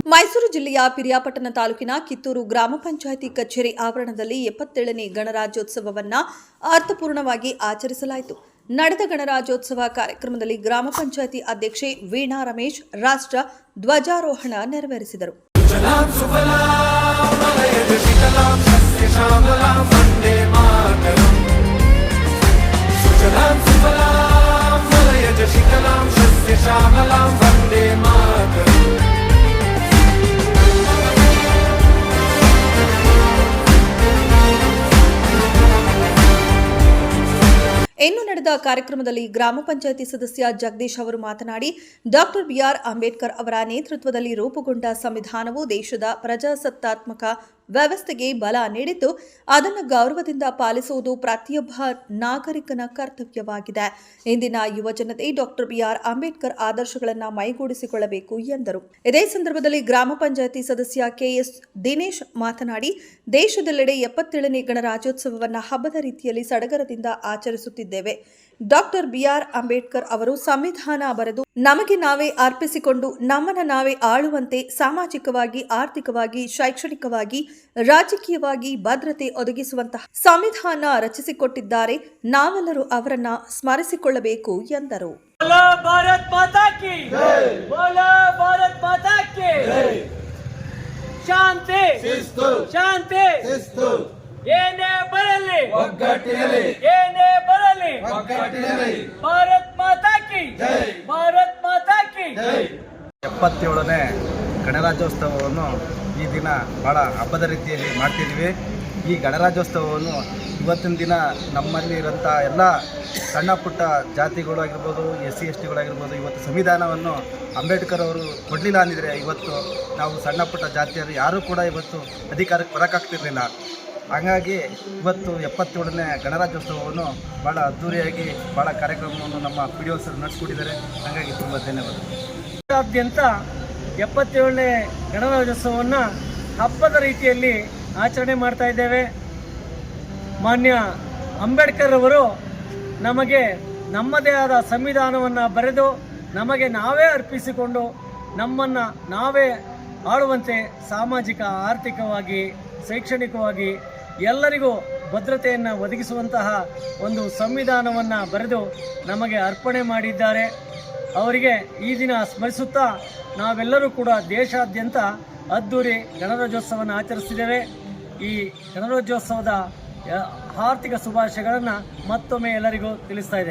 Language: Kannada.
ಮೈಸೂರು ಜಿಲ್ಲೆಯ ಪಿರಿಯಾಪಟ್ಟಣ ತಾಲೂಕಿನ ಕಿತ್ತೂರು ಗ್ರಾಮ ಪಂಚಾಯಿತಿ ಕಚೇರಿ ಆವರಣದಲ್ಲಿ 77ನೇ ಗಣರಾಜ್ಯೋತ್ಸವವನ್ನು ಅರ್ಥಪೂರ್ಣವಾಗಿ ಆಚರಿಸಲಾಯಿತು. ನಡೆದ ಗಣರಾಜ್ಯೋತ್ಸವ ಕಾರ್ಯಕ್ರಮದಲ್ಲಿ ಗ್ರಾಮ ಪಂಚಾಯಿತಿ ಅಧ್ಯಕ್ಷೆ ವೀಣಾ ರಮೇಶ್ ರಾಷ್ಟ್ರ ಧ್ವಜಾರೋಹಣ ನೆರವೇರಿಸಿದರು. ಇನ್ನು ನಡೆದ ಕಾರ್ಯಕ್ರಮದಲ್ಲಿ ಗ್ರಾಮ ಪಂಚಾಯಿತಿ ಸದಸ್ಯ ಜಗದೀಶ್ ಅವರು ಮಾತನಾಡಿ, ಡಾಕ್ಟರ್ ಬಿಆರ್ ಅಂಬೇಡ್ಕರ್ ಅವರ ನೇತೃತ್ವದಲ್ಲಿ ರೂಪುಗೊಂಡ ಸಂವಿಧಾನವು ದೇಶದ ಪ್ರಜಾಸತ್ತಾತ್ಮಕ ವ್ಯವಸ್ಥೆಗೆ ಬಲ ನೀಡಿದ್ದು, ಅದನ್ನು ಗೌರವದಿಂದ ಪಾಲಿಸುವುದು ಪ್ರತಿಯೊಬ್ಬ ನಾಗರಿಕನ ಕರ್ತವ್ಯವಾಗಿದೆ. ಇಂದಿನ ಯುವ ಜನತೆ ಡಾಕ್ಟರ್ ಬಿಆರ್ ಅಂಬೇಡ್ಕರ್ ಆದರ್ಶಗಳನ್ನು ಮೈಗೂಡಿಸಿಕೊಳ್ಳಬೇಕು ಎಂದರು. ಇದೇ ಸಂದರ್ಭದಲ್ಲಿ ಗ್ರಾಮ ಪಂಚಾಯಿತಿ ಸದಸ್ಯ ಕೆಎಸ್ ದಿನೇಶ್ ಮಾತನಾಡಿ, ದೇಶದೆಲ್ಲೆಡೆ 77ನೇ ಗಣರಾಜ್ಯೋತ್ಸವವನ್ನು ಹಬ್ಬದ ರೀತಿಯಲ್ಲಿ ಸಡಗರದಿಂದ ಆಚರಿಸುತ್ತಿದ್ದೇವೆ. ಡಾಕ್ಟರ್ ಬಿಆರ್ ಅಂಬೇಡ್ಕರ್ ಅವರು ಸಂವಿಧಾನ ಬರೆದು ನಮಗೆ ನಾವೇ ಅರ್ಪಿಸಿಕೊಂಡು ನಮ್ಮನ್ನು ನಾವೇ ಆಳುವಂತೆ ಸಾಮಾಜಿಕವಾಗಿ, ಆರ್ಥಿಕವಾಗಿ, ಶೈಕ್ಷಣಿಕವಾಗಿ, ರಾಜಕೀಯವಾಗಿ ಭದ್ರತೆ ಒದಗಿಸುವಂತಹ ಸಂವಿಧಾನ ರಚಿಸಿಕೊಟ್ಟಿದ್ದಾರೆ. ನಾವೆಲ್ಲರೂ ಅವರನ್ನ ಸ್ಮರಿಸಿಕೊಳ್ಳಬೇಕು ಎಂದರು. ಶಾಂತಿ ಶಾಂತಿ ಏನೇ ಬರಲಿ ಒಗ್ಗಟ್ಟಿರಲಿ, ಏನೇ ಬರಲಿ ಒಗ್ಗಟ್ಟಿರಲಿ. ಭಾರತ್ ಮಾತಾ ಕಿ ಜೈ, ಭಾರತ್ ಮಾತಾ ಕಿ ಜೈ. 77ನೇ ಗಣರಾಜ್ಯೋತ್ಸವವನ್ನು ಈ ದಿನ ಬಹಳ ಹಬ್ಬದ ರೀತಿಯಲ್ಲಿ ಮಾಡ್ತಿದ್ದೀವಿ. ಈ ಗಣರಾಜ್ಯೋತ್ಸವವನ್ನು ಇವತ್ತಿನ ದಿನ ನಮ್ಮಲ್ಲಿ ಇರೋಂಥ ಎಲ್ಲ ಸಣ್ಣ ಪುಟ್ಟ ಜಾತಿಗಳು ಆಗಿರ್ಬೋದು, SC STಗಳಾಗಿರ್ಬೋದು, ಇವತ್ತು ಸಂವಿಧಾನವನ್ನು ಅಂಬೇಡ್ಕರ್ ಅವರು ಕೊಡಲಿಲ್ಲ ಅಂದಿದ್ರೆ ಇವತ್ತು ನಾವು ಸಣ್ಣ ಪುಟ್ಟ ಜಾತಿಯರು ಯಾರೂ ಕೂಡ ಇವತ್ತು ಅಧಿಕಾರಕ್ಕೆ ಬರೋಕ್ಕಾಗ್ತಿರ್ಲಿಲ್ಲ. ಹಾಗಾಗಿ ಇವತ್ತು 77ನೇ ಗಣರಾಜ್ಯೋತ್ಸವವನ್ನು ಭಾಳ ಅದ್ದೂರಿಯಾಗಿ ಭಾಳ ಕಾರ್ಯಕ್ರಮವನ್ನು ನಮ್ಮ PDO ಸರ್ ನಡೆಸ್ಕೊಟ್ಟಿದ್ದಾರೆ. ಹಾಗಾಗಿ ತುಂಬ ಧನ್ಯವಾದಗಳು. ರಾಜ್ಯಾದ್ಯಂತ 77ನೇ ಗಣರಾಜ್ಯೋತ್ಸವವನ್ನು ಹಬ್ಬದ ರೀತಿಯಲ್ಲಿ ಆಚರಣೆ ಮಾಡ್ತಾ ಇದ್ದೇವೆ. ಮಾನ್ಯ ಅಂಬೇಡ್ಕರ್ ಅವರು ನಮಗೆ ನಮ್ಮದೇ ಆದ ಸಂವಿಧಾನವನ್ನು ಬರೆದು ನಮಗೆ ನಾವೇ ಅರ್ಪಿಸಿಕೊಂಡು ನಮ್ಮನ್ನು ನಾವೇ ಆಳುವಂತೆ ಸಾಮಾಜಿಕ, ಆರ್ಥಿಕವಾಗಿ, ಶೈಕ್ಷಣಿಕವಾಗಿ ಎಲ್ಲರಿಗೂ ಭದ್ರತೆಯನ್ನು ಒದಗಿಸುವಂತಹ ಒಂದು ಸಂವಿಧಾನವನ್ನು ಬರೆದು ನಮಗೆ ಅರ್ಪಣೆ ಮಾಡಿದ್ದಾರೆ. ಅವರಿಗೆ ಈ ದಿನ ಸ್ಮರಿಸುತ್ತಾ ನಾವೆಲ್ಲರೂ ಕೂಡ ದೇಶಾದ್ಯಂತ ಅದ್ದೂರಿ ಗಣರಾಜ್ಯೋತ್ಸವವನ್ನು ಆಚರಿಸ್ತಿದ್ದೇವೆ. ಈ ಗಣರಾಜ್ಯೋತ್ಸವದ ಆರ್ಥಿಕ ಶುಭಾಶಯಗಳನ್ನು ಮತ್ತೊಮ್ಮೆ ಎಲ್ಲರಿಗೂ ತಿಳಿಸ್ತಾ ಇದ್ದೇನೆ.